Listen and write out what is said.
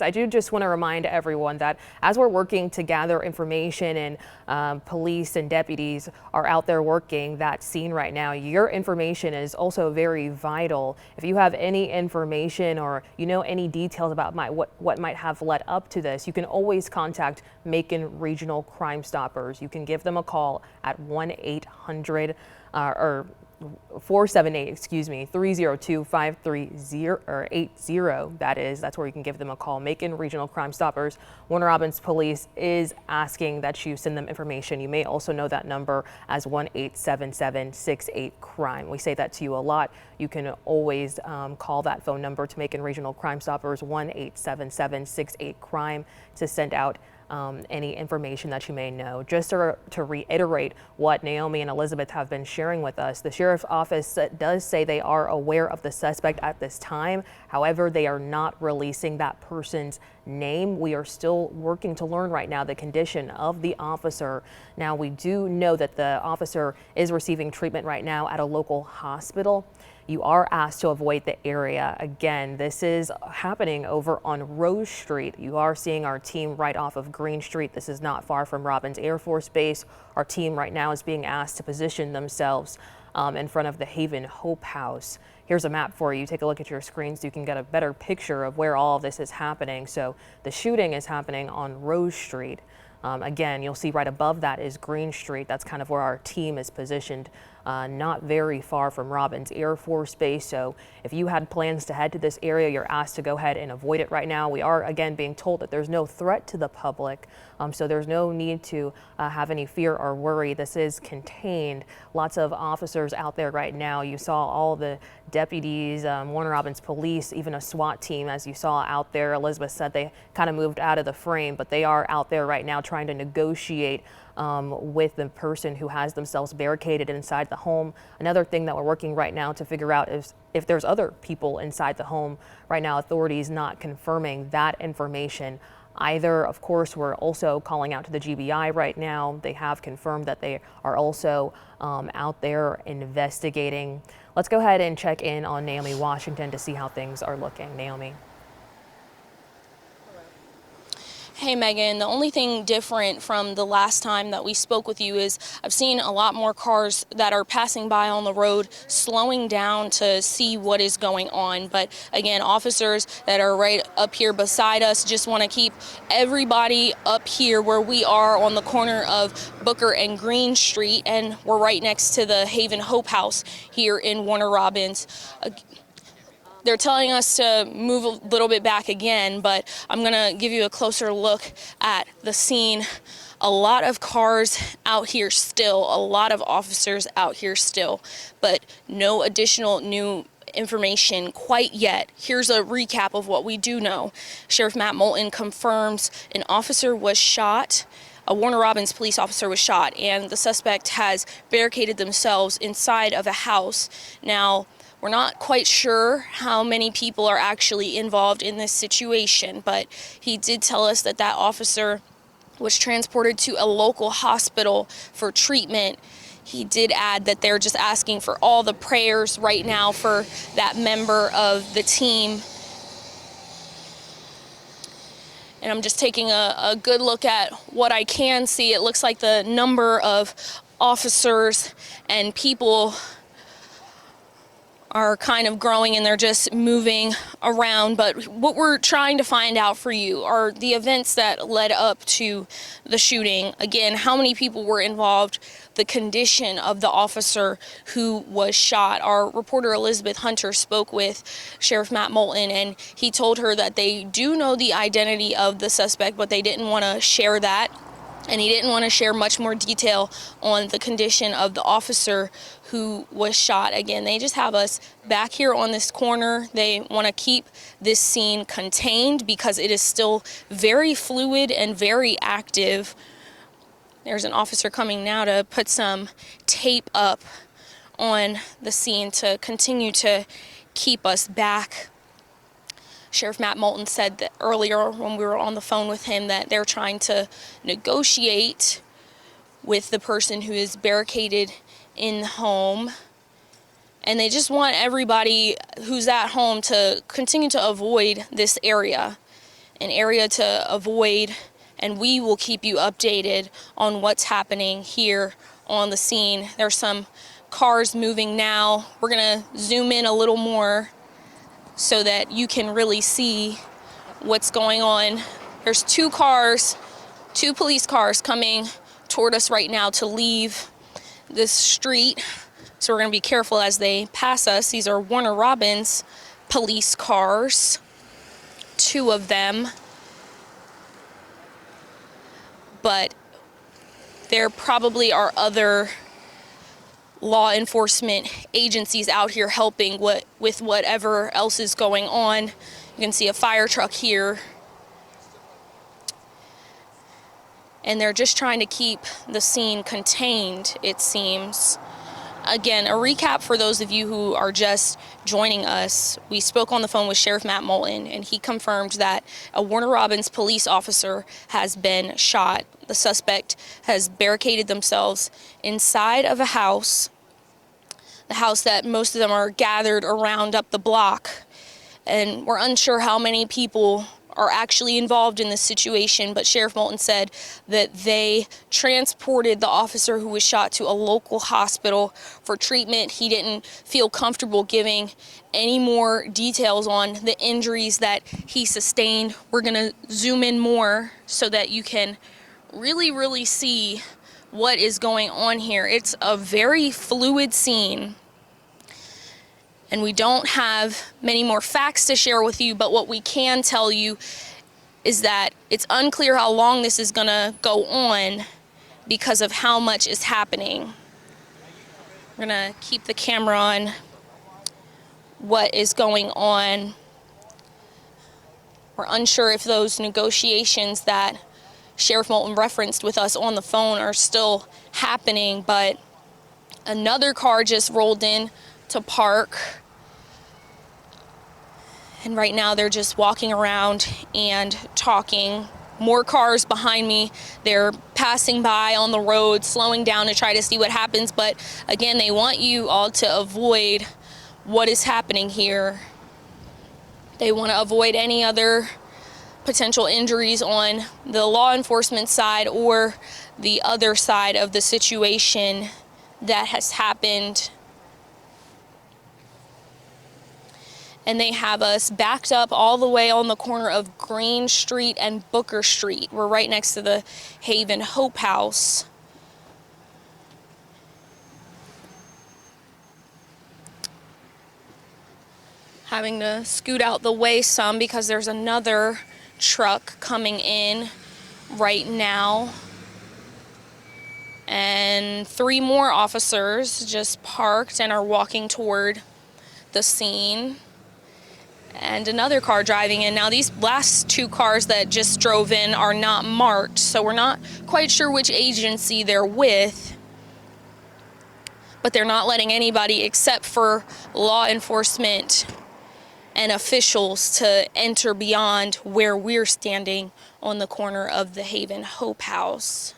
I do just want to remind everyone that as we're working to gather information and police and deputies are out there working that scene right now, your information is also very vital. If you have any information or any details about what might have led up to this, you can always contact Macon Regional Crime Stoppers. You can give them a call at 1-800 or 302-530-80. That's where you can give them a call. Macon Regional Crime Stoppers. Warner Robins Police is asking that you send them information. You may also know that number as 1-877-68-CRIME. We say that to you a lot. You can always call that phone number to Macon Regional Crime Stoppers, 1-877-68-CRIME, to send out any information that you may know. Just to reiterate what Naomi and Elizabeth have been sharing with us, the sheriff's office does say they are aware of the suspect at this time. However, they are not releasing that person's name. We are still working to learn right now the condition of the officer. Now, we do know that the officer is receiving treatment right now at a local hospital. You are asked to avoid the area. Again, this is happening over on Rose Street. You are seeing our team right off of Green Street. This is not far from Robins Air Force Base. Our team right now is being asked to position themselves in front of the Haven Hope House. Here's a map for you. Take a look at your screen so you can get a better picture of where all of this is happening. So the shooting is happening on Rose Street. Again, you'll see right above that is Green Street. That's kind of where our team is positioned, not very far from Robins Air Force Base. So if you had plans to head to this area, you're asked to go ahead and avoid it right now. We are, again, being told that there's no threat to the public, so there's no need to have any fear or worry. This is contained. Lots of officers out there right now. You saw all the deputies, Warner Robins Police, even a SWAT team, as you saw out there. Elizabeth said they kind of moved out of the frame, but they are out there right now trying to negotiate with the person who has themselves barricaded inside the home. Another thing that we're working right now to figure out is if there's other people inside the home. Right now, authorities not confirming that information either. Of course, we're also calling out to the GBI right now. They have confirmed that they are also out there investigating. Let's go ahead and check in on Naomi Washington to see how things are looking. Naomi. Hey Megan, the only thing different from the last time that we spoke with you is I've seen a lot more cars that are passing by on the road, slowing down to see what is going on. But again, officers that are right up here beside us just want to keep everybody up here where we are on the corner of Booker and Green Street, and we're right next to the Haven Hope House here in Warner Robins. They're telling us to move a little bit back again, but I'm going to give you a closer look at the scene. A lot of cars out here still, a lot of officers out here still, but no additional new information quite yet. Here's a recap of what we do know. Sheriff Matt Moulton confirms an officer was shot. A Warner Robins police officer was shot, and the suspect has barricaded themselves inside of a house. Now, we're not quite sure how many people are actually involved in this situation, but he did tell us that that officer was transported to a local hospital for treatment. He did add that they're just asking for all the prayers right now for that member of the team. And I'm just taking a good look at what I can see. It looks like the number of officers and people are kind of growing, and they're just moving around. But what we're trying to find out for you are the events that led up to the shooting. Again, how many people were involved, the condition of the officer who was shot. Our reporter Elizabeth Hunter spoke with Sheriff Matt Moulton, and he told her that they do know the identity of the suspect, but they didn't want to share that. And he didn't want to share much more detail on the condition of the officer who was shot. Again, they just have us back here on this corner. They want to keep this scene contained because it is still very fluid and very active. There's an officer coming now to put some tape up on the scene to continue to keep us back. Sheriff Matt Moulton said that earlier when we were on the phone with him that they're trying to negotiate with the person who is barricaded in the home. And they just want everybody who's at home to continue to avoid this area. an area to avoid, and we will keep you updated on what's happening here on the scene. There's some cars moving now. We're gonna zoom in a little more so that you can really see what's going on. There's two police cars coming toward us right now to leave this street. So we're gonna be careful as they pass us. These are Warner Robins police cars, two of them. But there probably are other law enforcement agencies out here helping with whatever else is going on. You can see a fire truck here. And they're just trying to keep the scene contained, it seems. Again, a recap for those of you who are just joining us. We spoke on the phone with Sheriff Matt Moulton, and he confirmed that a Warner Robins police officer has been shot. The suspect has barricaded themselves inside of a house, the house that most of them are gathered around up the block. And we're unsure how many people are actually involved in this situation, but Sheriff Moulton said that they transported the officer who was shot to a local hospital for treatment. He didn't feel comfortable giving any more details on the injuries that he sustained. We're gonna zoom in more so that you can really see what is going on here. It's a very fluid scene. And we don't have many more facts to share with you, but what we can tell you is that it's unclear how long this is gonna go on because of how much is happening. We're gonna keep the camera on what is going on. We're unsure if those negotiations that Sheriff Moulton referenced with us on the phone are still happening, but another car just rolled in to park. And right now they're just walking around and talking. More cars behind me. They're passing by on the road, slowing down to try to see what happens. But again, they want you all to avoid what is happening here. They want to avoid any other potential injuries on the law enforcement side or the other side of the situation that has happened. And they have us backed up all the way on the corner of Green Street and Booker Street. We're right next to the Haven Hope House. Having to scoot out the way some because there's another truck coming in right now. And 3 more officers just parked and are walking toward the scene. And another car driving in. Now these last 2 cars that just drove in are not marked, so we're not quite sure which agency they're with, but they're not letting anybody except for law enforcement and officials to enter beyond where we're standing on the corner of the Haven Hope House.